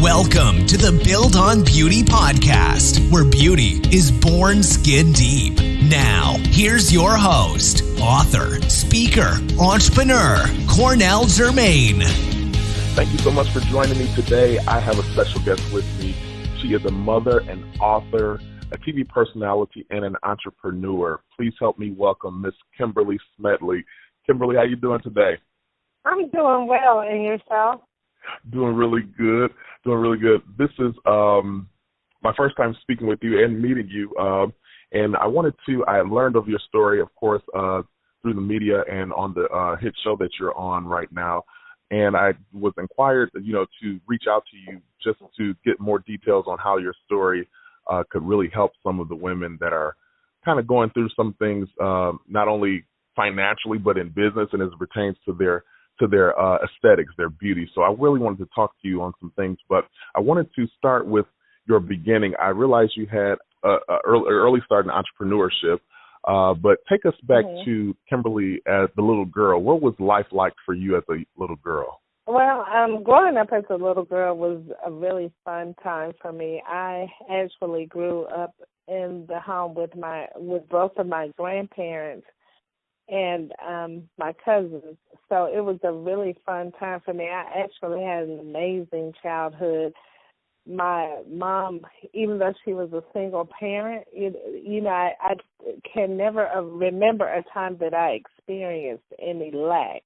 Welcome to the Build on Beauty podcast, where beauty is born skin deep. Now, here's your host, author, speaker, entrepreneur, Cornell Jermaine. Thank you so much for joining me today. I have a special guest with me. She is a mother, an author, a TV personality, and an entrepreneur. Please help me welcome Miss Kimberly Smedley. Kimberly, how you doing today? I'm doing well, and yourself? Doing really good. This is my first time speaking with you and meeting you. And I learned of your story, of course, through the media and on the hit show that you're on right now. And I was inquired, to reach out to you just to get more details on how your story could really help some of the women that are kind of going through some things, not only financially, but in business and as it pertains to their aesthetics, their beauty. So I really wanted to talk to you on some things, but I wanted to start with your beginning. I realized you had an early start in entrepreneurship, but take us back to Kimberly as the little girl. What was life like for you as a little girl? Well, growing up as a little girl was a really fun time for me. I actually grew up in the home with both of my grandparents and my cousins. So it was a really fun time for me. I actually had an amazing childhood. My mom, even though she was a single parent, I can never remember a time that I experienced any lack.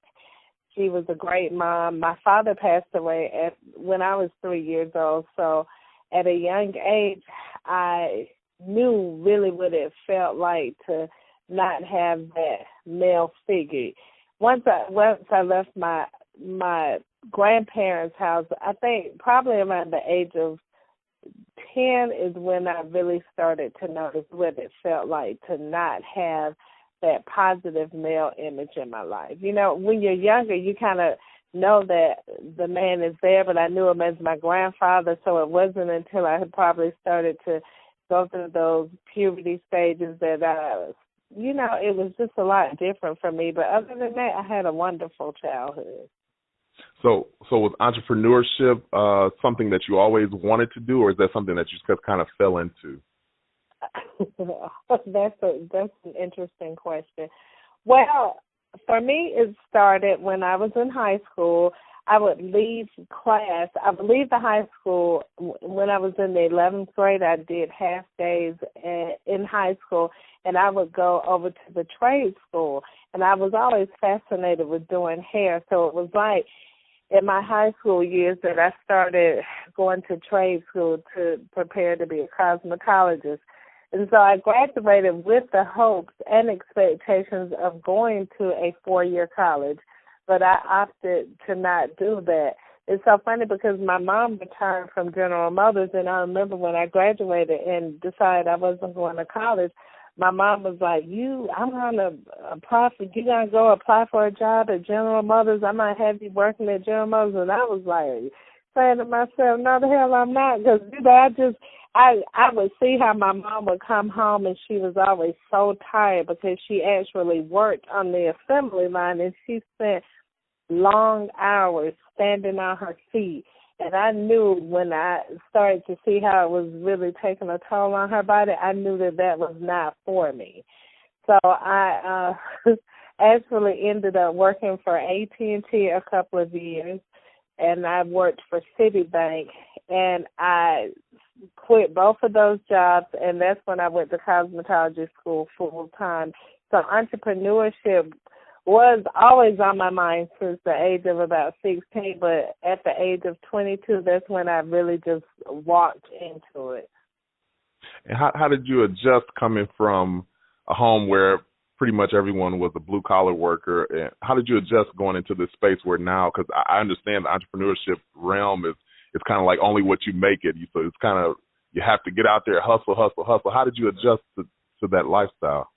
She was a great mom. My father passed away when I was 3 years old. So at a young age, I knew really what it felt like to not have that male figure. Once I left my grandparents' house, I think probably around the age of 10 is when I really started to notice what it felt like to not have that positive male image in my life. When you're younger, you kind of know that the man is there, but I knew him as my grandfather, so it wasn't until I had probably started to go through those puberty stages that it was just a lot different for me. But other than that, I had a wonderful childhood. So was entrepreneurship something that you always wanted to do, or is that something that you just kind of fell into? That's an interesting question. Well, for me, it started when I was in high school. I would leave class. I would leave the high school when I was in the 11th grade. I did half days in high school, and I would go over to the trade school. And I was always fascinated with doing hair. So it was like in my high school years that I started going to trade school to prepare to be a cosmetologist. And so I graduated with the hopes and expectations of going to a 4-year college, but I opted to not do that. It's so funny because my mom retired from General Motors, and I remember when I graduated and decided I wasn't going to college, my mom was like, I'm going to go apply for a job at General Motors. I might have you working at General Motors. And I was like, saying to myself, no, the hell I'm not, because I would see how my mom would come home and she was always so tired because she actually worked on the assembly line and she spent long hours standing on her feet. And I knew when I started to see how it was really taking a toll on her body, I knew that was not for me. So I actually ended up working for AT&T a couple of years, and I worked for Citibank, and I quit both of those jobs, and that's when I went to cosmetology school full time. So entrepreneurship was always on my mind since the age of about 16, but at the age of 22, that's when I really just walked into it. And how did you adjust coming from a home where pretty much everyone was a blue-collar worker? And how did you adjust going into this space where now, because I understand the entrepreneurship realm is kind of like only what you make it. So it's kind of, you have to get out there, hustle. How did you adjust to that lifestyle?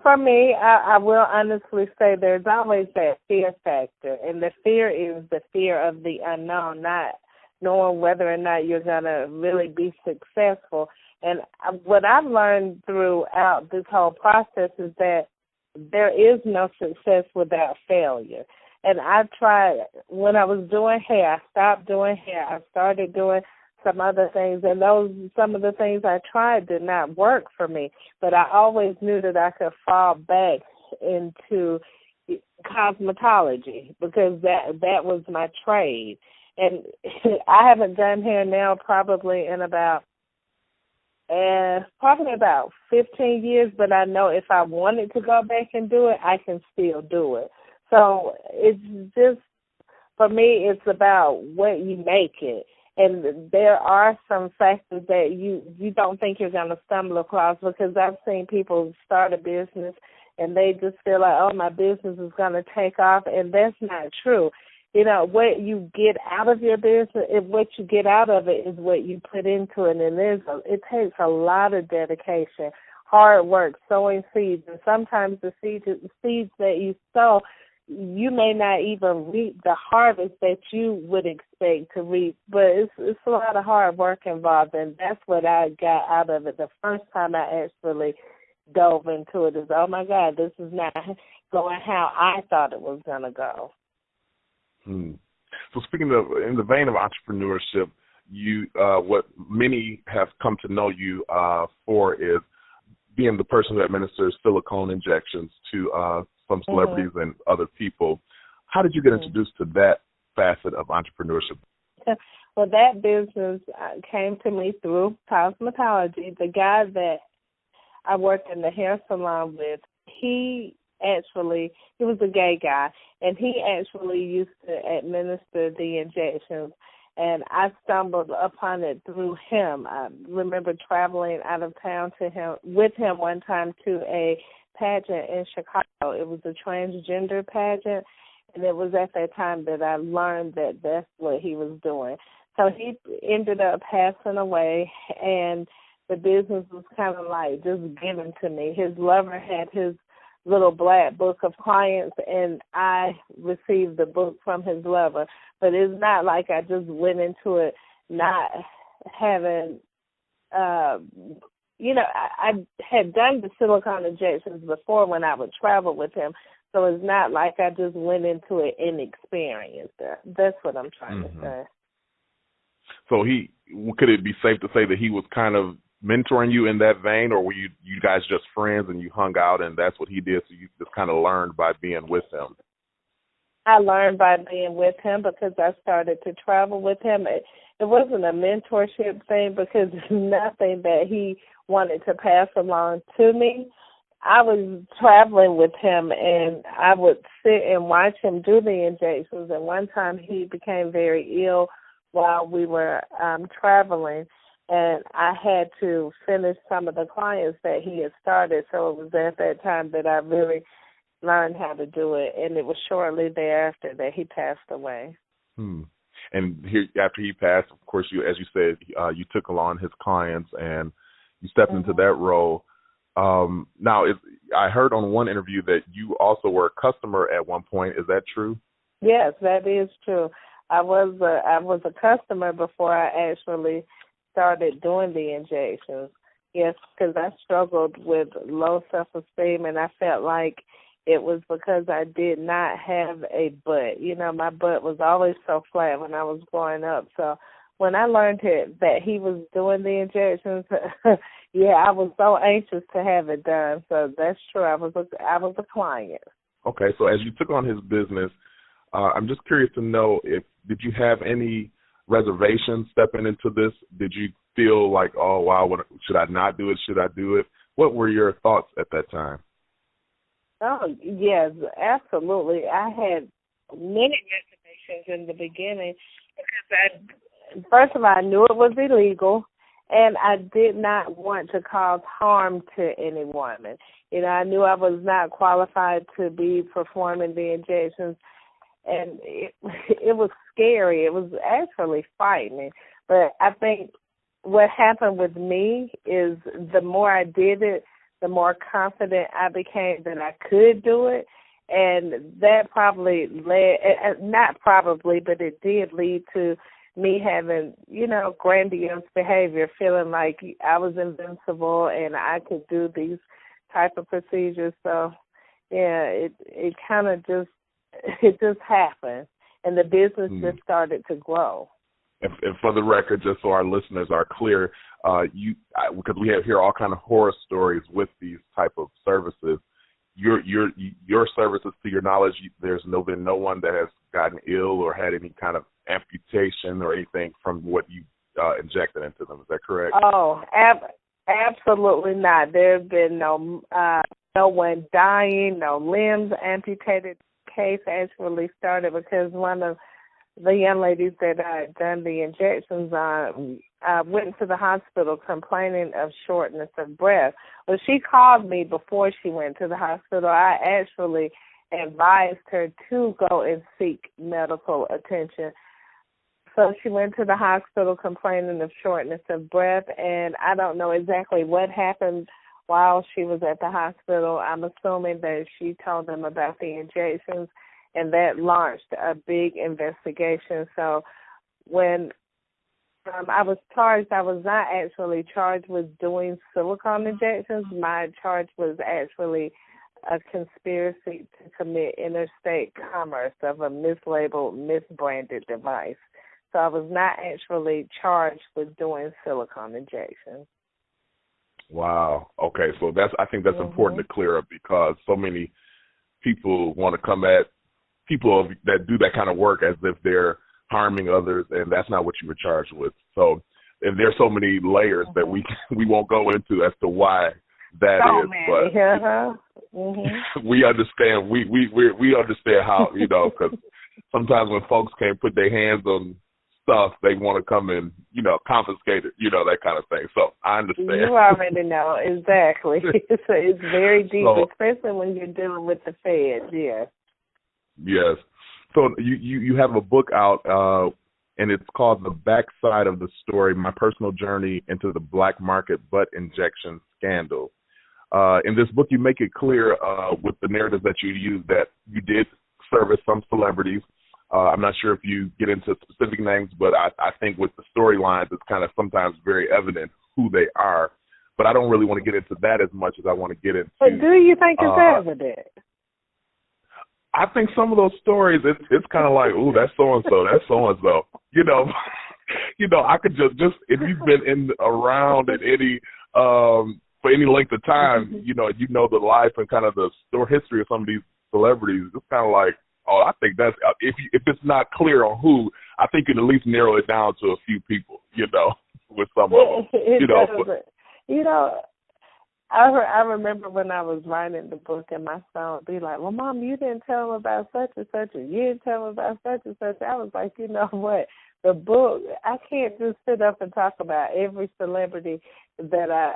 For me, I will honestly say there's always that fear factor, and the fear is the fear of the unknown, not knowing whether or not you're going to really be successful. And what I've learned throughout this whole process is that there is no success without failure. And I tried, when I was doing hair, I stopped doing hair. I started doing some other things, and some of the things I tried did not work for me. But I always knew that I could fall back into cosmetology because that was my trade. And I haven't done hair now probably in about 15 years, but I know if I wanted to go back and do it, I can still do it. So it's just, for me, it's about what you make it. And there are some factors that you don't think you're going to stumble across, because I've seen people start a business and they just feel like, oh, my business is going to take off, and that's not true. You know, what you get out of your business, what you get out of it is what you put into it, and it takes a lot of dedication, hard work, sowing seeds, and sometimes the seeds that you sow, you may not even reap the harvest that you would expect to reap, but it's a lot of hard work involved, and that's what I got out of it the first time I actually dove into it. Is, oh my God, this is not going how I thought it was going to go. So speaking of, in the vein of entrepreneurship, you what many have come to know you for is being the person who administers silicone injections to some celebrities and other people. How did you get introduced to that facet of entrepreneurship? Well, that business came to me through cosmetology. The guy that I worked in the hair salon with, he was a gay guy, and he actually used to administer the injections, and I stumbled upon it through him. I remember traveling out of town with him one time to a pageant in Chicago. It was a transgender pageant, and it was at that time that I learned that that's what he was doing. So he ended up passing away, and the business was kind of like just given to me. His lover had his little black book of clients, and I received the book from his lover. But it's not like I just went into it not having, I had done the silicone injections before when I would travel with him. So it's not like I just went into it inexperienced. That's what I'm trying to say. So could it be safe to say that he was kind of mentoring you in that vein, or were you guys just friends and you hung out and that's what he did, so you just kind of learned by being with him? I learned by being with him because I started to travel with him. It wasn't a mentorship thing because it's nothing that he wanted to pass along to me. I was traveling with him, and I would sit and watch him do the injections, and one time he became very ill while we were traveling, and I had to finish some of the clients that he had started. So it was at that time that I really learned how to do it, and it was shortly thereafter that he passed away. And here, after he passed, of course, you, as you said, you took along his clients and you stepped into that role. Now, I heard on one interview that you also were a customer at one point. Is that true? Yes, that is true. I was a customer before I actually started doing the injections. Yes, because I struggled with low self-esteem, and I felt like it was because I did not have a butt. You know, my butt was always so flat when I was growing up. So when I learned that he was doing the injections, I was so anxious to have it done. So that's true. I was a client. Okay, so as you took on his business, I'm just curious to know did you have any reservations stepping into this? Did you feel like, oh, wow, should I not do it? Should I do it? What were your thoughts at that time? Oh, yes, absolutely. I had many reservations in the beginning because first of all, I knew it was illegal, and I did not want to cause harm to any woman. You know, I knew I was not qualified to be performing the injections, and it was scary. It was actually frightening. But I think what happened with me is the more I did it, the more confident I became that I could do it. And that probably but it did lead to me having, grandiose behavior, feeling like I was invincible and I could do these type of procedures. So, yeah, it kind of just it just happened, and the business just started to grow. And for the record, just so our listeners are clear, because we hear all kind of horror stories with these type of services. Your services, to your knowledge, there's been no one that has gotten ill or had any kind of amputation or anything from what you injected into them. Is that correct? Oh, absolutely not. There have been no one dying, no limbs amputated. Case actually started because one of the young ladies that I had done the injections on went to the hospital complaining of shortness of breath. Well, she called me before she went to the hospital. I actually advised her to go and seek medical attention. So she went to the hospital complaining of shortness of breath, and I don't know exactly what happened while she was at the hospital. I'm assuming that she told them about the injections, and that launched a big investigation. So when I was charged, I was not actually charged with doing silicone injections. My charge was actually a conspiracy to commit interstate commerce of a mislabeled, misbranded device. So I was not actually charged with doing silicone injections. Wow. Okay, so I think that's important to clear up, because so many people want to come at people that do that kind of work as if they're harming others, and that's not what you were charged with. So, and there's so many layers that we won't go into as to why that is. But we understand. We understand how, because sometimes when folks can't put their hands on stuff, they want to come and, confiscate it, that kind of thing. So I understand. You already know, exactly. It's very deep, especially when you're dealing with the feds, yes. Yes. So you have a book out, and it's called The Backside of the Story, My Personal Journey into the Black Market Butt Injection Scandal. In this book, you make it clear with the narrative that you use that you did service some celebrities. I'm not sure if you get into specific names, but I think with the storylines, it's kind of sometimes very evident who they are. But I don't really want to get into that as much as I want to get into. But do you think it's evident? I think some of those stories, it's kind of like, ooh, that's so-and-so, that's so-and-so. I could just if you've been around at any for any length of time, you know the life and kind of the story history of some of these celebrities. It's kind of like, oh, I think that's if it's not clear on who, I think you can at least narrow it down to a few people, with some of them. I remember when I was writing the book, and my son would be like, well, Mom, you didn't tell him about such and such, or you didn't tell him about such and such. I was like, you know what? The book, I can't just sit up and talk about every celebrity that I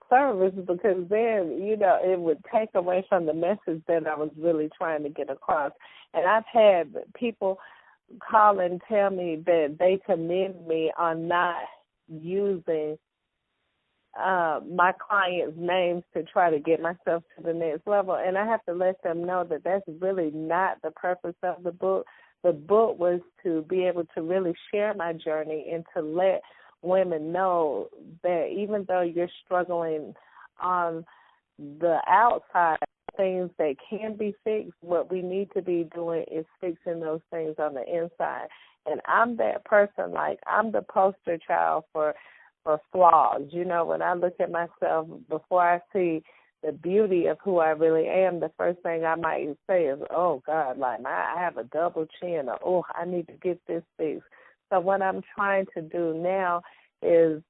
service, because then, it would take away from the message that I was really trying to get across. And I've had people call and tell me that they commend me on not using my clients' names to try to get myself to the next level. And I have to let them know that that's really not the purpose of the book. The book was to be able to really share my journey and to let women know that even though you're struggling on the outside, things that can be fixed, what we need to be doing is fixing those things on the inside. And I'm that person, like I'm the poster child for flaws. When I look at myself, before I see the beauty of who I really am, the first thing I might say is, oh, God, like I have a double chin, or, oh, I need to get this fixed. So what I'm trying to do now is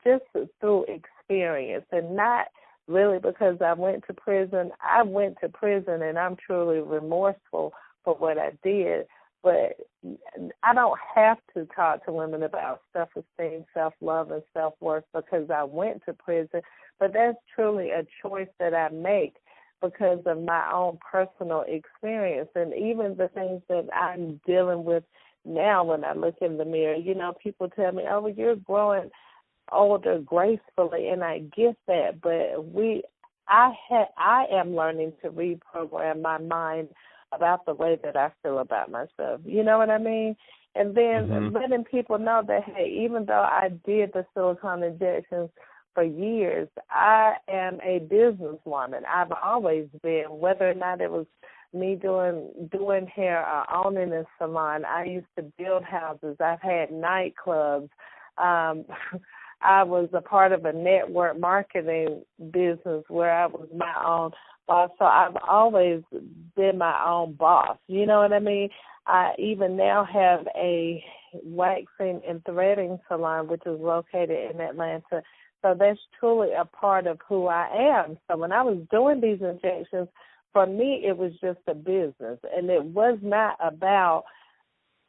just through experience, and not really because I went to prison. I went to prison, and I'm truly remorseful for what I did. But I don't have to talk to women about self-esteem, self-love, and self-worth because I went to prison. But that's truly a choice that I make because of my own personal experience. And even the things that I'm dealing with now when I look in the mirror, people tell me, oh, well, you're growing older gracefully, and I get that. But I am learning to reprogram my mind about the way that I feel about myself. You know what I mean? And then letting people know that, hey, even though I did the silicone injections for years, I am a businesswoman. I've always been, whether or not it was me doing hair, owning a salon. I used to build houses. I've had nightclubs. I was a part of a network marketing business where I was my own boss. So I've always been my own boss. You know what I mean? I even now have a waxing and threading salon, which is located in Atlanta. So that's truly a part of who I am. So when I was doing these injections, for me, it was just a business. And it was not about,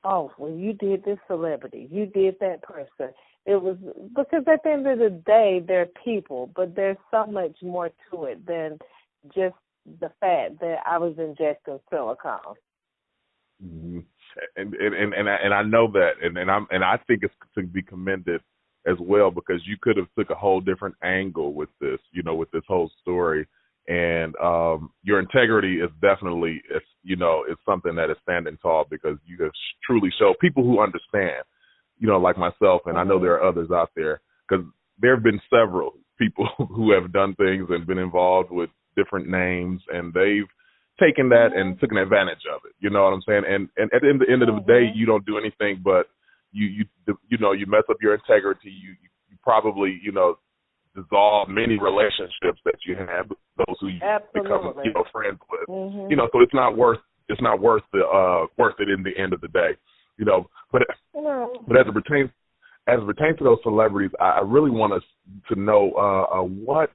oh, well, you did this celebrity, you did that person. It was because at the end of the day, they're people, but there's so much more to it than just the fact that I was injecting silicone. Mm-hmm. And I know that, and I think it's to be commended as well, because you could have took a whole different angle with this, with this whole story. And your integrity is definitely, it's something that is standing tall, because you have truly showed people who understand, like myself, and I know there are others out there, because there have been several people who have done things and been involved with different names, and they've taken that and taken advantage of it. You know what I'm saying? And at the end of the day, you don't do anything but you mess up your integrity. You probably, dissolve many relationships that you have, those who you become, friends with. So it's not worth the worth it in the end of the day. But as it pertains to those celebrities, I really want us to know what.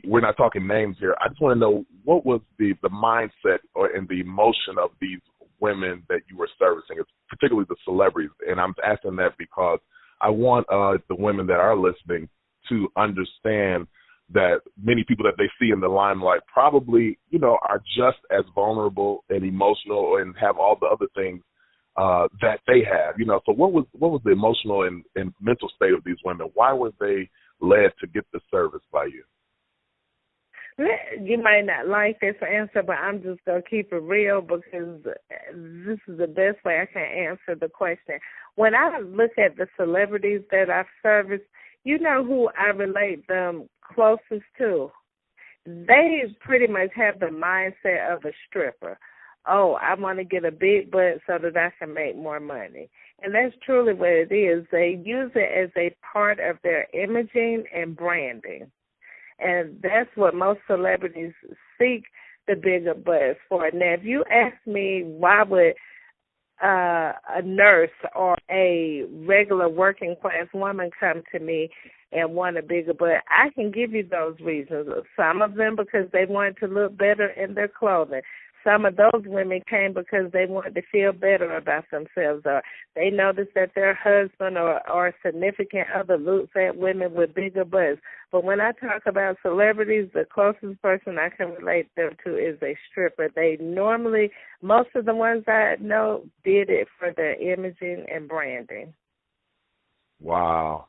We're not talking names here. I just want to know, what was the mindset and the emotion of these women that you were servicing, particularly the celebrities. And I'm asking that because I want the women that are listening to understand that many people that they see in the limelight probably, are just as vulnerable and emotional and have all the other things that they have. So what was the emotional and mental state of these women? Why were they led to get the service by you? You might not like this answer, but I'm just going to keep it real, because this is the best way I can answer the question. When I look at the celebrities that I've serviced, you know who I relate them closest to? They pretty much have the mindset of a stripper. Oh, I want to get a big butt so that I can make more money. And that's truly what it is. They use it as a part of their imaging and branding. And that's what most celebrities seek the bigger butts for. Now, if you ask me why would a nurse or a regular working class woman come to me and want a bigger butt, I can give you those reasons. Some of them because they wanted to look better in their clothing. Some of those women came because they wanted to feel better about themselves, or they noticed that their husband or significant other looks at women with bigger butts. But when I talk about celebrities, the closest person I can relate them to is a stripper. They normally, most of the ones I know, did it for their imaging and branding. Wow.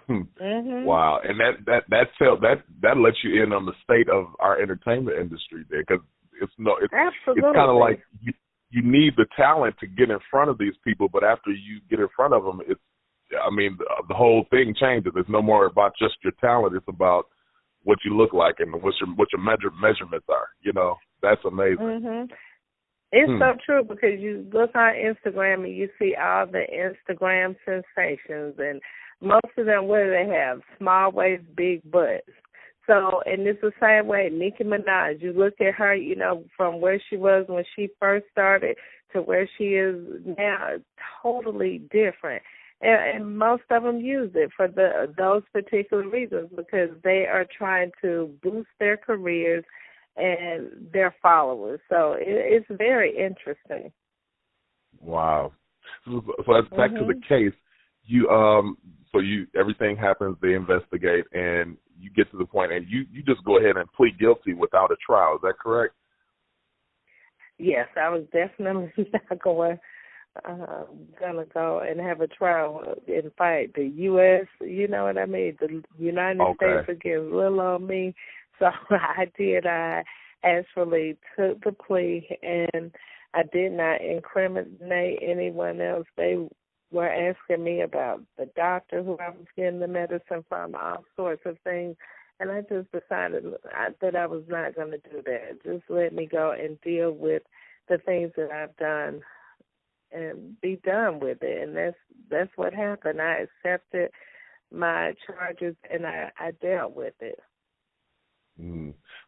Wow. And that lets you in on the state of our entertainment industry there, because it's kind of like you need the talent to get in front of these people, but after you get in front of them, the whole thing changes. It's no more about just your talent. It's about what you look like and what your measurements are. That's amazing. It's so true, because you look on Instagram and you see all the Instagram sensations, and most of them, what do they have? Small waist, big butts. So, and it's the same way, Nicki Minaj, you look at her, from where she was when she first started to where she is now, totally different. And most of them use it for those particular reasons, because they are trying to boost their careers and their followers. So it's very interesting. Wow. So back to the case, everything happens, they investigate, and you get to the point, and you just go ahead and plead guilty without a trial. Is that correct? Yes, I was definitely not gonna go and have a trial and fight the U.S. You know what I mean? The United States against little on me. So I did. I actually took the plea, and I did not incriminate anyone else. They were asking me about the doctor who I was getting the medicine from, all sorts of things. And I just decided that I was not going to do that. Just let me go and deal with the things that I've done and be done with it. And that's what happened. I accepted my charges and I dealt with it.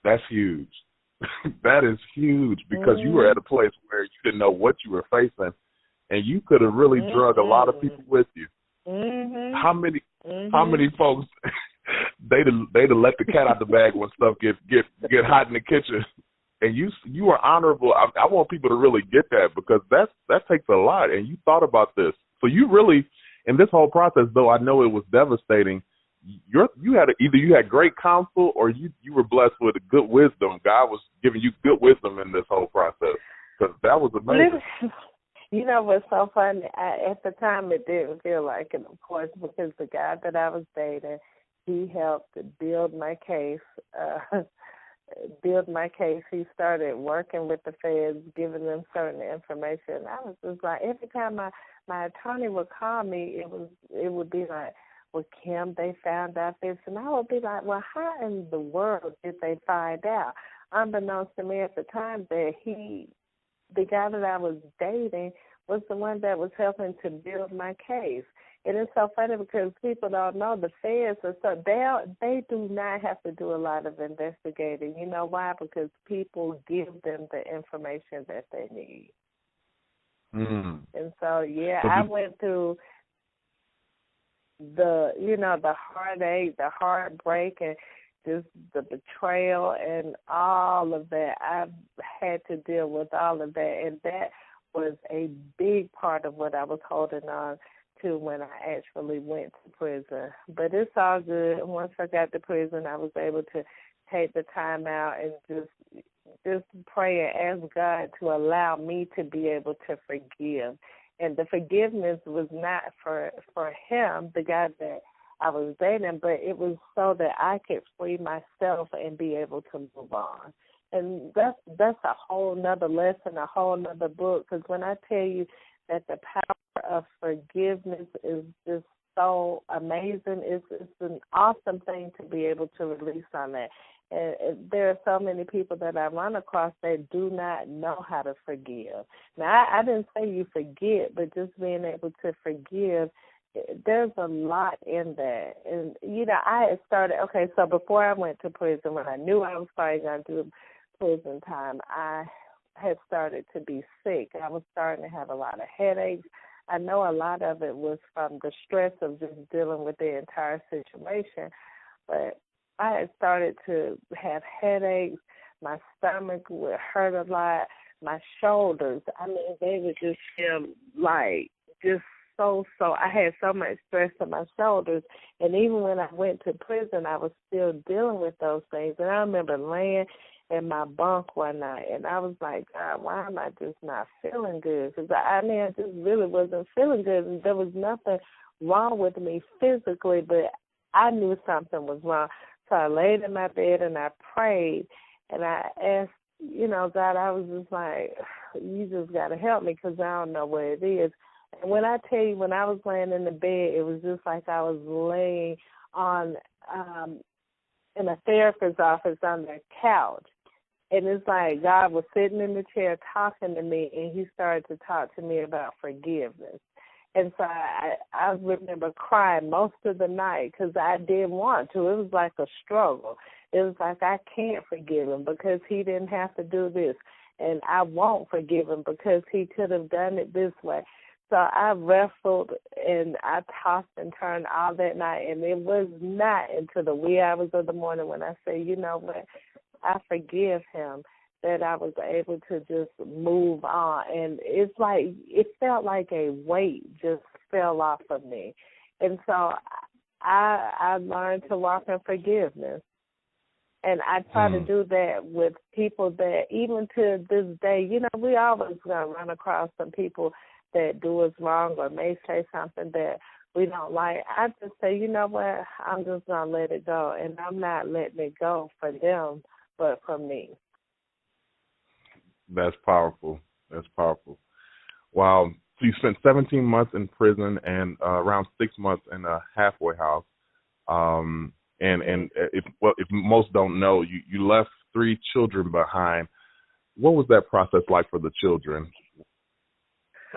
That's huge. That is huge because you were at a place where you didn't know what you were facing, and you could have really drug a lot of people with you. How many folks they'd have let the cat out the bag when stuff get hot in the kitchen, and you were honorable. I want people to really get that because that takes a lot, and you thought about this. So you really, in this whole process, though I know it was devastating, you had great counsel or you were blessed with good wisdom. God was giving you good wisdom in this whole process because that was amazing. You know what's so funny? At the time, it didn't feel like it, of course, because the guy that I was dating, he helped build my case. He started working with the feds, giving them certain information. I was just like, every time my attorney would call me, it would be like, well, Kim, they found out this. And I would be like, well, how in the world did they find out? Unbeknownst to me at the time that the guy that I was dating was the one that was helping to build my case. And it's so funny because people don't know the feds are so they do not have to do a lot of investigating. You know why? Because people give them the information that they need. And so I went through the heartache, the heartbreak, and just the betrayal and all of that. I've had to deal with all of that, and that was a big part of what I was holding on to when I actually went to prison. But it's all good. Once I got to prison, I was able to take the time out and just pray and ask God to allow me to be able to forgive. And the forgiveness was not for him, the guy that I was dating, but it was so that I could free myself and be able to move on. And that's a whole nother lesson, a whole nother book, because when I tell you that the power of forgiveness is just so amazing, it's an awesome thing to be able to release on that. And there are so many people that I run across that do not know how to forgive. Now, I didn't say you forget, but just being able to forgive, there's a lot in that. And, I had started, so before I went to prison, when I knew I was probably going to do prison time, I had started to be sick. I was starting to have a lot of headaches. I know a lot of it was from the stress of just dealing with the entire situation, but I had started to have headaches. My stomach would hurt a lot. My shoulders, they would just feel like just so. I had so much stress on my shoulders. And even when I went to prison, I was still dealing with those things. And I remember laying in my bunk one night, and I was like, God, why am I just not feeling good? Because, I just really wasn't feeling good. And there was nothing wrong with me physically, but I knew something was wrong. So I laid in my bed and I prayed and I asked, God, I was just like, you just got to help me because I don't know what it is. And when I tell you, when I was laying in the bed, it was just like I was laying on in a therapist's office on the couch. And it's like God was sitting in the chair talking to me, and he started to talk to me about forgiveness. And so I remember crying most of the night because I didn't want to. It was like a struggle. It was like I can't forgive him because he didn't have to do this. And I won't forgive him because he could have done it this way. So I wrestled and I tossed and turned all that night. And it was not until the wee hours of the morning when I said, you know what, I forgive him, that I was able to just move on. And it's like, it felt like a weight just fell off of me. And so I learned to walk in forgiveness. And I try to do that with people that even to this day, we always going to run across some people that do us wrong or may say something that we don't like. I just say, you know what, I'm just going to let it go. And I'm not letting it go for them, but for me. That's powerful. That's powerful. Wow. So you spent 17 months in prison and around 6 months in a halfway house. And if most don't know, you left 3 children behind. What was that process like for the children?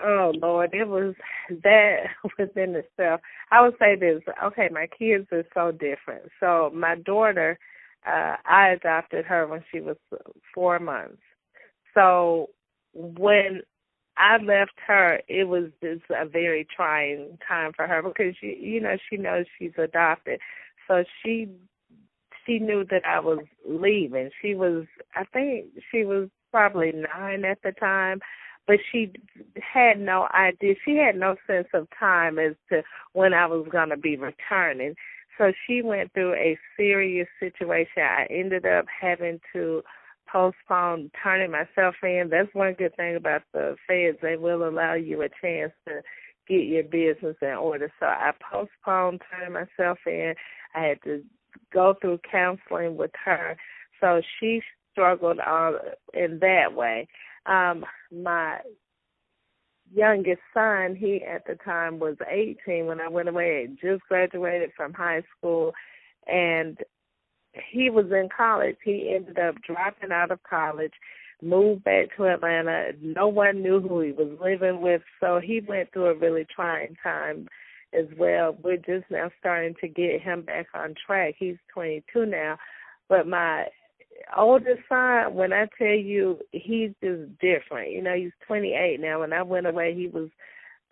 Oh, Lord, it was that within itself. I would say this, okay, my kids are so different. So my daughter, I adopted her when she was 4 months. So when I left her, it was just a very trying time for her because, she knows she's adopted. So she knew that I was leaving. I think she was probably 9 at the time. But she had no idea. She had no sense of time as to when I was going to be returning. So she went through a serious situation. I ended up having to postpone turning myself in. That's one good thing about the feds. They will allow you a chance to get your business in order. So I postponed turning myself in. I had to go through counseling with her. So she struggled in that way. My youngest son, he at the time was 18 when I went away. He just graduated from high school, and he was in college. He ended up dropping out of college, moved back to Atlanta. No one knew who he was living with, so he went through a really trying time as well. We're just now starting to get him back on track. He's 22 now, but my oldest son, when I tell you, he's just different. He's 28 now. When I went away, he was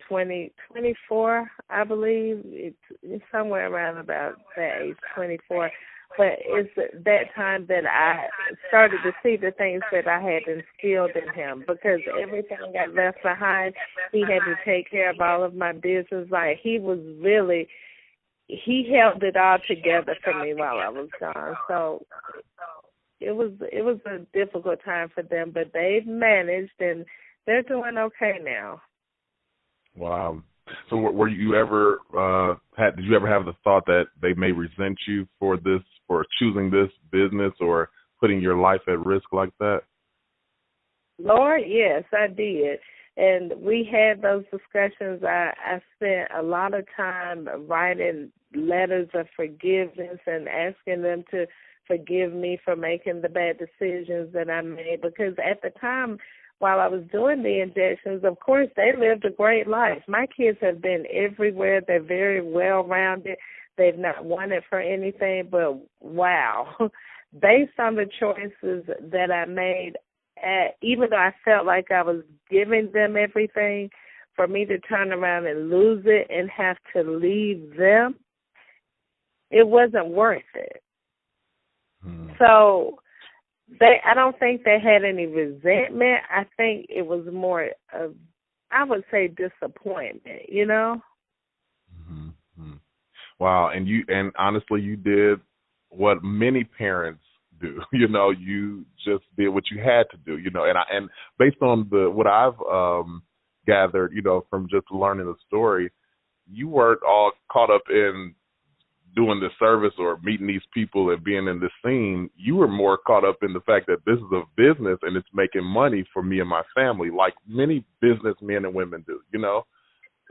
24, I believe. It's somewhere around about that age, 24. But it's that time that I started to see the things that I had instilled in him, because everything got left behind. He had to take care of all of my business. Like, he held it all together for me while I was gone. So it was a difficult time for them, but they've managed, and they're doing okay now. Wow. So were you ever did you ever have the thought that they may resent you for choosing this business or putting your life at risk like that? Lord, yes, I did. And we had those discussions. I spent a lot of time writing letters of forgiveness and asking them to forgive me for making the bad decisions that I made, because at the time, while I was doing the injections, of course, they lived a great life. My kids have been everywhere. They're very well-rounded. They've not wanted for anything but wow. Based on the choices that I made, even though I felt like I was giving them everything, for me to turn around and lose it and have to leave them, it wasn't worth it. So I don't think they had any resentment. I think it was more of, I would say, disappointment, Mm-hmm. Wow, and honestly, you did what many parents do. You just did what you had to do. And based on what I've gathered, from just learning the story, you weren't all caught up in doing this service or meeting these people and being in this scene. You were more caught up in the fact that this is a business and it's making money for me and my family, like many businessmen and women do,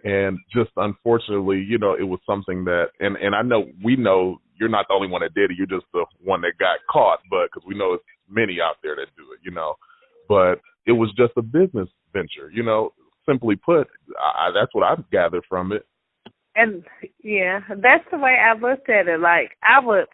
And just unfortunately, it was something that, and we know you're not the only one that did it. You're just the one that got caught, but because we know it's many out there that do it, But it was just a business venture, Simply put, that's what I've gathered from it. And, yeah, that's the way I looked at it. Like, I would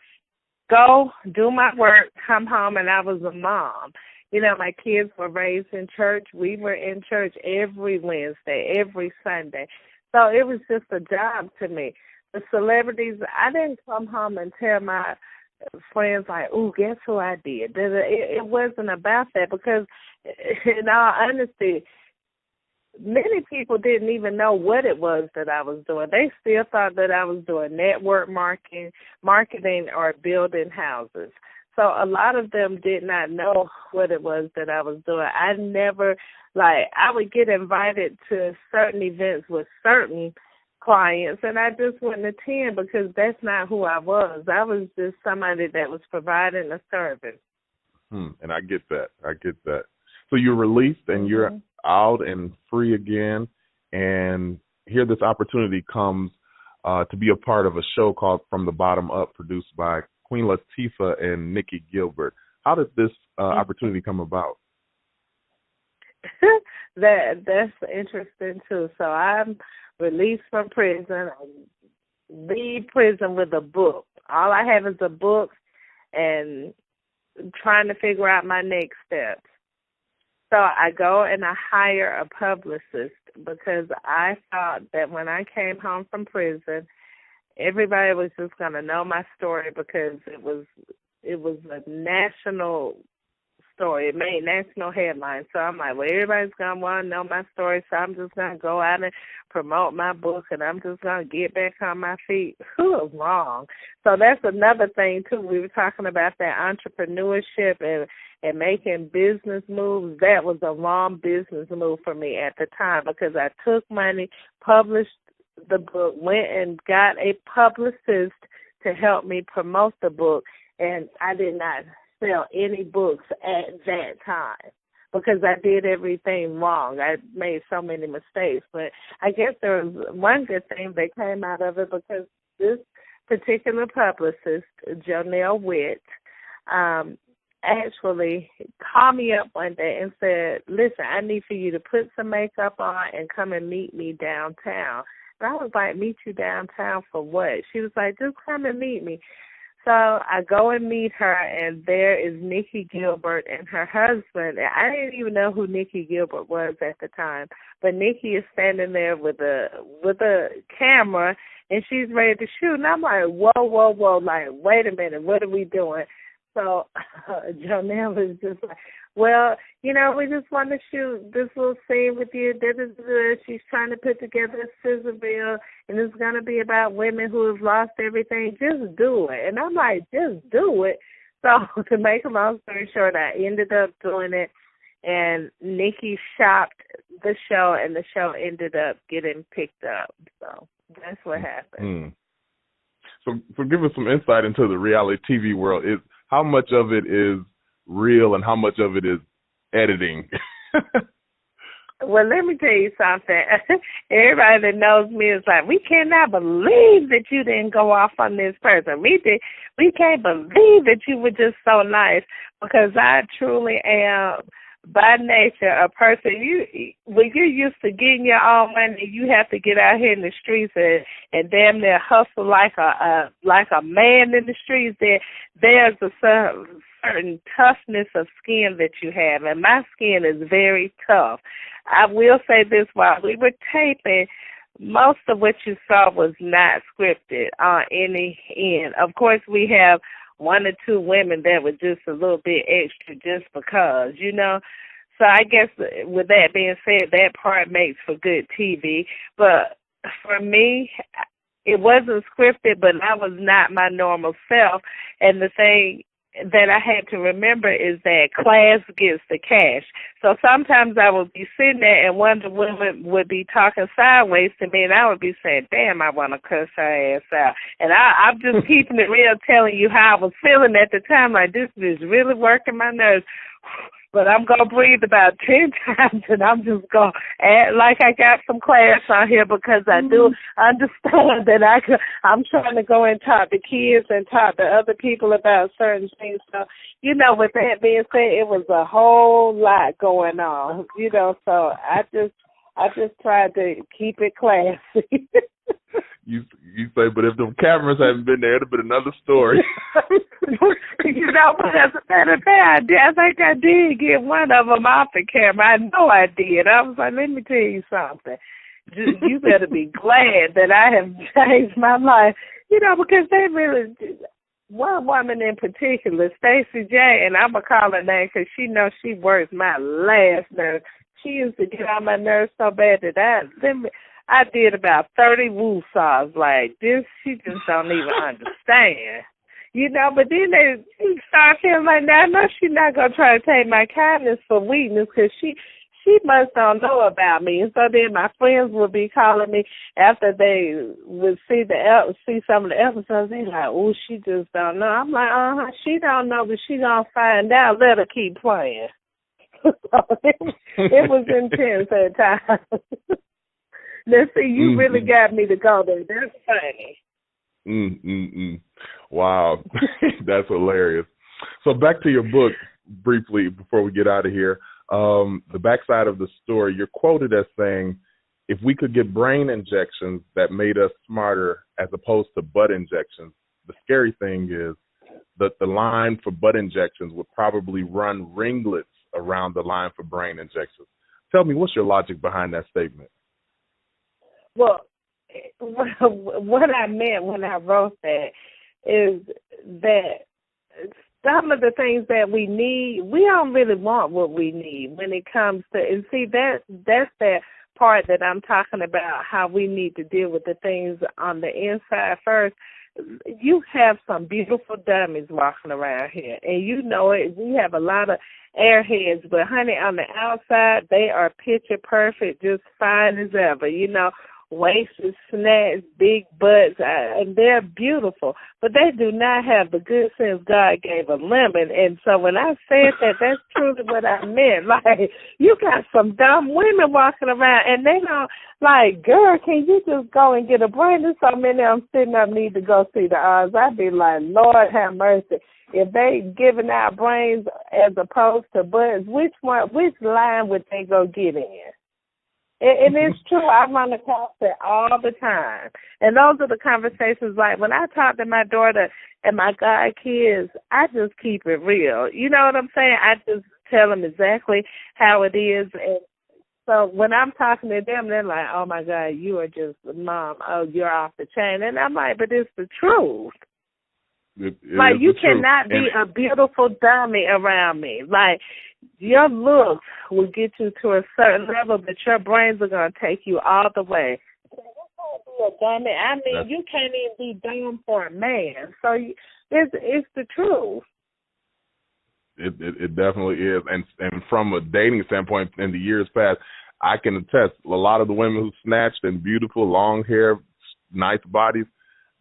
go, do my work, come home, and I was a mom. My kids were raised in church. We were in church every Wednesday, every Sunday. So it was just a job to me. The celebrities, I didn't come home and tell my friends, like, ooh, guess who I did. It wasn't about that, because, in all honesty, many people didn't even know what it was that I was doing. They still thought that I was doing network marketing or building houses. So a lot of them did not know what it was that I was doing. I would get invited to certain events with certain clients, and I just wouldn't attend because that's not who I was. I was just somebody that was providing a service. And I get that. So you're released and you're out and free again, and here this opportunity comes to be a part of a show called From the Bottom Up, produced by Queen Latifah and Nikki Gilbert. How did this opportunity come about? That's interesting too. So I'm released from prison. I leave prison with a book. All I have is a book and trying to figure out my next steps. So I go and I hire a publicist because I thought that when I came home from prison, everybody was just going to know my story because it was a national story. It made national headlines. So I'm like, well, everybody's going to want to know my story, so I'm just going to go out and promote my book, and I'm just going to get back on my feet. Who was wrong? So that's another thing, too. We were talking about that entrepreneurship and making business moves. That was a wrong business move for me at the time because I took money, published the book, went and got a publicist to help me promote the book, and I did not sell any books at that time because I did everything wrong. I made so many mistakes. But I guess there was one good thing that came out of it because this particular publicist, Jonelle Witt, actually called me up one day and said, listen, I need for you to put some makeup on and come and meet me downtown. And I was like, meet you downtown for what? She was like, just come and meet me. So I go and meet her, and there is Nikki Gilbert and her husband. I didn't even know who Nikki Gilbert was at the time, but Nikki is standing there with a camera, and she's ready to shoot. And I'm like, whoa, like, wait a minute, what are we doing? So Jonelle is just like, well, we just want to shoot this little scene with you. She's trying to put together a sizzle reel, and it's going to be about women who have lost everything. Just do it. And I'm like, just do it. So to make a long story short, I ended up doing it, and Nikki shopped the show, and the show ended up getting picked up. So that's what happened. So give us some insight into the reality TV world. How much of it is real and how much of it is editing? Well, let me tell you something. Everybody that knows me is like, we cannot believe that you didn't go off on this person. We can't believe that you were just so nice, because I truly am, by nature, a person. When you're used to getting your own money, you have to get out here in the streets and damn near hustle like a man in the streets. There's a certain toughness of skin that you have, and my skin is very tough. I will say this, while we were taping, most of what you saw was not scripted on any end. Of course, we have one or two women that were just a little bit extra just because, So I guess with that being said, that part makes for good TV. But for me, it wasn't scripted, but I was not my normal self. And the thing that I had to remember is that class gets the cash. So sometimes I would be sitting there and one of the women would be talking sideways to me, and I would be saying, damn, I want to cuss her ass out. And I'm just keeping it real, telling you how I was feeling at the time, like this is really working my nerves. But I'm going to breathe about 10 times, and I'm just going to act like I got some class on here, because I do understand that I'm trying to go and talk to kids and talk to other people about certain things. So, with that being said, it was a whole lot going on, so I just tried to keep it classy. You say, but if the cameras hadn't been there, it'd have been another story. But as a matter of fact, I think I did get one of them off the camera. I know I did. I was like, let me tell you something. You better be glad that I have changed my life, because they really, one woman in particular, Stacey J, and I'm going to call her name because she knows she works my last nerve. She used to get on my nerves so bad that I did about 30 woo-saws like this. She just don't even understand. But then they start feeling like, now I know she's not going to try to take my kindness for weakness, because she must don't know about me. And so then my friends would be calling me after they would see some of the episodes. They're like, oh, she just don't know. I'm like, she don't know, but she going to find out. Let her keep playing. So it was intense at times. Let's see, you really got me to go there. That's funny. Wow. That's hilarious. So back to your book briefly before we get out of here. The backside of the story, you're quoted as saying, if we could get brain injections that made us smarter as opposed to butt injections, the scary thing is that the line for butt injections would probably run ringlets around the line for brain injections. Tell me, what's your logic behind that statement? Well, what I meant when I wrote that is that some of the things that we need, we don't really want what we need when it comes to, and see, that's that part that I'm talking about, how we need to deal with the things on the inside first. You have some beautiful dummies walking around here, and you know it. We have a lot of airheads, but honey, on the outside, they are picture perfect, just fine as ever, you know, waisted snatch, big butts, and they're beautiful, but they do not have the good sense God gave a lemon. And so when I said that, that's truly what I meant. Like, you got some dumb women walking around, and they don't, like, girl, can you just go and get a brain? There's so many I'm sitting up need to go see the odds. I'd be like, Lord have mercy. If they giving out brains as opposed to butts, which line would they go get in? And it's true. I run across it all the time. And those are the conversations, like, when I talk to my daughter and my god kids, I just keep it real. You know what I'm saying? I just tell them exactly how it is. And so when I'm talking to them, they're like, oh, my God, you are just, Mom, oh, you're off the chain. And I'm like, but it's the truth. It like, you cannot be a beautiful dummy around me. Like, your looks will get you to a certain level, but your brains are going to take you all the way. So you can't be a dummy. I mean, you can't even be dumb for a man. So it's the truth. It definitely is. And from a dating standpoint, in the years past, I can attest, a lot of the women who snatched and beautiful, long hair, nice bodies,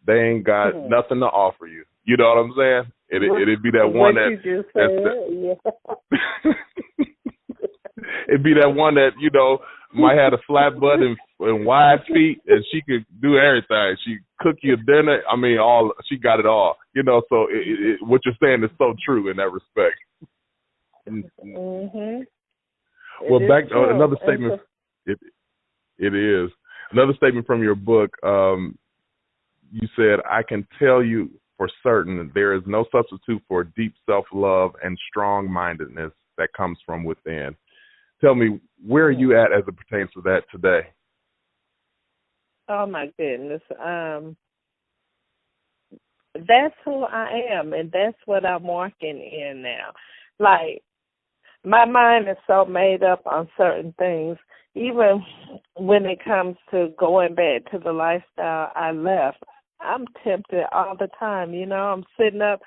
they ain't got nothing to offer you. You know what I'm saying? It'd be that one that you just said, it'd be that one that, you know, might have a flat butt and wide feet, and she could do everything. She cook you dinner. I mean, she got it all. You know, so what you're saying is so true in that respect. Well, back another statement. It is another statement from your book. You said, "I can tell you for certain that there is no substitute for deep self-love and strong-mindedness that comes from within." Tell me, where are you at as it pertains to that today? Oh, my goodness. That's who I am, and that's what I'm working in now. Like, my mind is so made up on certain things, even when it comes to going back to the lifestyle I left. I'm tempted all the time, you know. I'm sitting up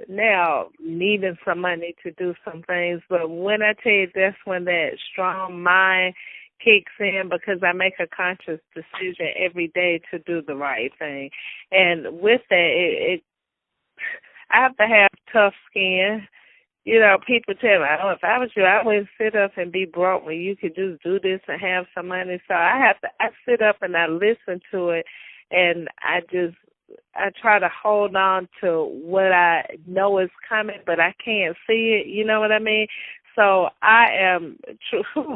now needing some money to do some things, but when I tell you, that's when that strong mind kicks in, because I make a conscious decision every day to do the right thing. And with that, I have to have tough skin. You know, people tell me, oh, if I was you, I wouldn't sit up and be broke when you could just do this and have some money. So I sit up and I listen to it, and I try to hold on to what I know is coming, but I can't see it. You know what I mean? So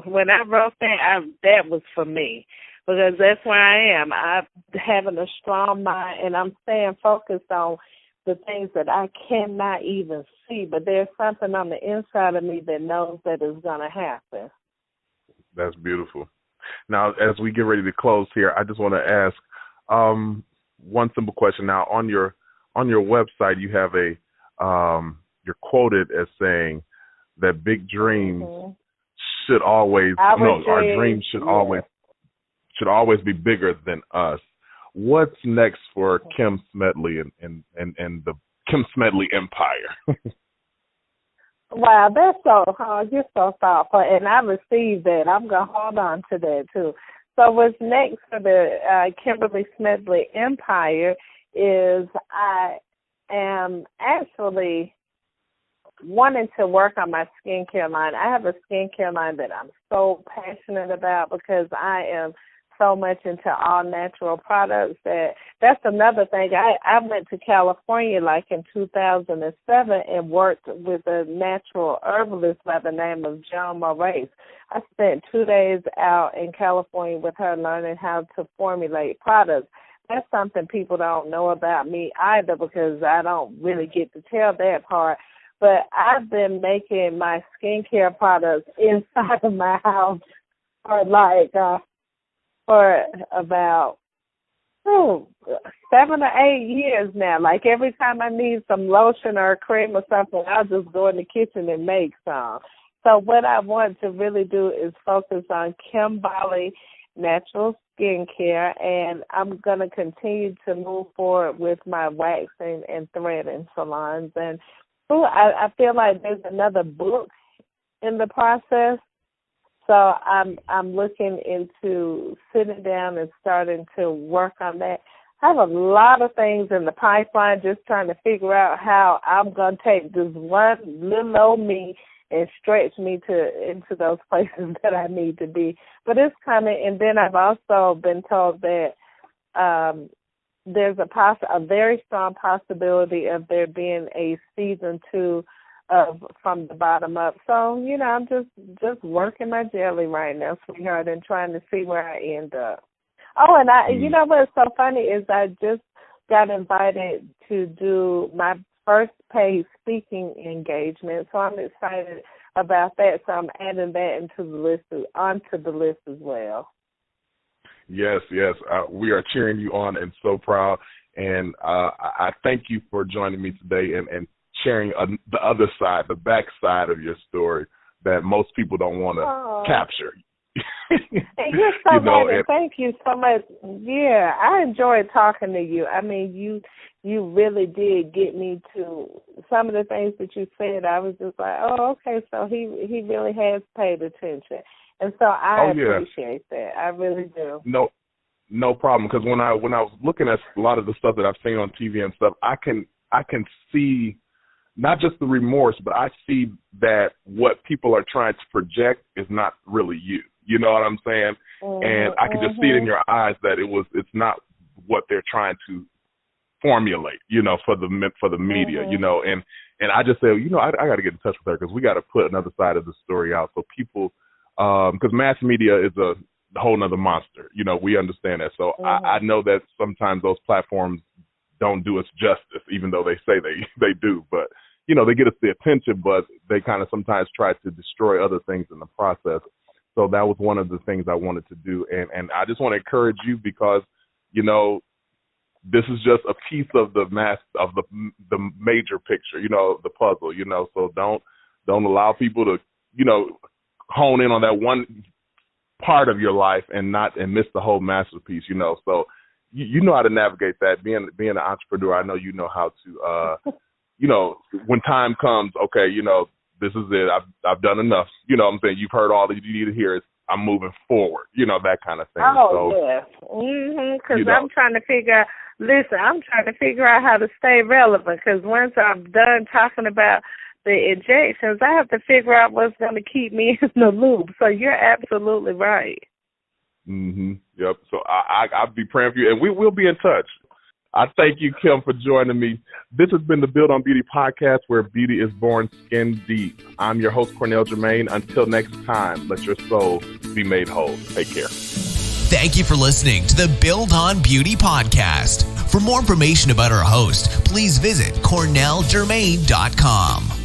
when I wrote that was for me, because that's where I am. I'm having a strong mind, and I'm staying focused on the things that I cannot even see, but there's something on the inside of me that knows that it's going to happen. That's beautiful. Now, as we get ready to close here, I just want to ask one simple question. Now, on your website, you have you're quoted as saying that big dreams should always our dreams should always be bigger than us. What's next for Kim Smedley and the Kim Smedley empire? Wow, that's so hard. You're so thoughtful, and I received that. I'm going to hold on to that, too. So what's next for the Kimberly Smedley empire is I am actually wanting to work on my skincare line. I have a skincare line that I'm so passionate about, because I am so much into all natural products that's another thing. I went to California like in 2007 and worked with a natural herbalist by the name of Joan Moraes. I spent 2 days out in California with her learning how to formulate products. That's something people don't know about me either because I don't really get to tell that part. But I've been making my skincare products inside of my house for about 7 or 8 years now. Like every time I need some lotion or a cream or something, I'll just go in the kitchen and make some. So what I want to really do is focus on Kimberly natural skincare, and I'm going to continue to move forward with my waxing and threading salons. And I feel like there's another book in the process. So I'm looking into sitting down and starting to work on that. I have a lot of things in the pipeline, just trying to figure out how I'm going to take this one little old me and stretch me into those places that I need to be. But it's coming. And then I've also been told that there's a very strong possibility of there being a season 2 of From the Bottom Up. So, I'm just working my jelly right now, sweetheart, and trying to see where I end up. Oh, and you know what's so funny is I just got invited to do my first paid speaking engagement, so I'm excited about that. So I'm adding that onto the list as well. Yes. We are cheering you on and so proud. And I thank you for joining me today and sharing the other side, the back side of your story that most people don't want to capture. And you're so right, and thank you so much. Yeah, I enjoyed talking to you. I mean, you really did get me to some of the things that you said. I was just like, oh, okay, so he really has paid attention. And so I appreciate that. I really do. No problem, because when I was looking at a lot of the stuff that I've seen on TV and stuff, I can see not just the remorse, but I see that what people are trying to project is not really you. You know what I'm saying? And I can just see it in your eyes that it's not what they're trying to formulate, for the media, and I just say, I got to get in touch with her because we got to put another side of the story out so people, because mass media is a whole nother monster. We understand that. So I know that sometimes those platforms don't do us justice, even though they say they do, but they get us the attention, but they kind of sometimes try to destroy other things in the process. So that was one of the things I wanted to do. And I just want to encourage you because, this is just a piece of the major picture, the puzzle, so don't allow people to, hone in on that one part of your life and miss the whole masterpiece, so you know how to navigate that. Being an entrepreneur, I know you know how to, when time comes, okay, this is it. I've done enough. I'm saying? You've heard all that you need to hear. I'm moving forward, that kind of thing. Oh, yes. Because I'm trying to figure out how to stay relevant, because once I'm done talking about the injections, I have to figure out what's going to keep me in the loop. So you're absolutely right. Yep. So I'll be praying for you, and we'll be in touch. I thank you, Kim, for joining me. This has been the Build on Beauty podcast, where beauty is born skin deep. I'm your host, Cornell Jermaine. Until next time, let your soul be made whole. Take care. Thank you for listening to the Build on Beauty podcast. For more information about our host, please visit cornelljermaine.com.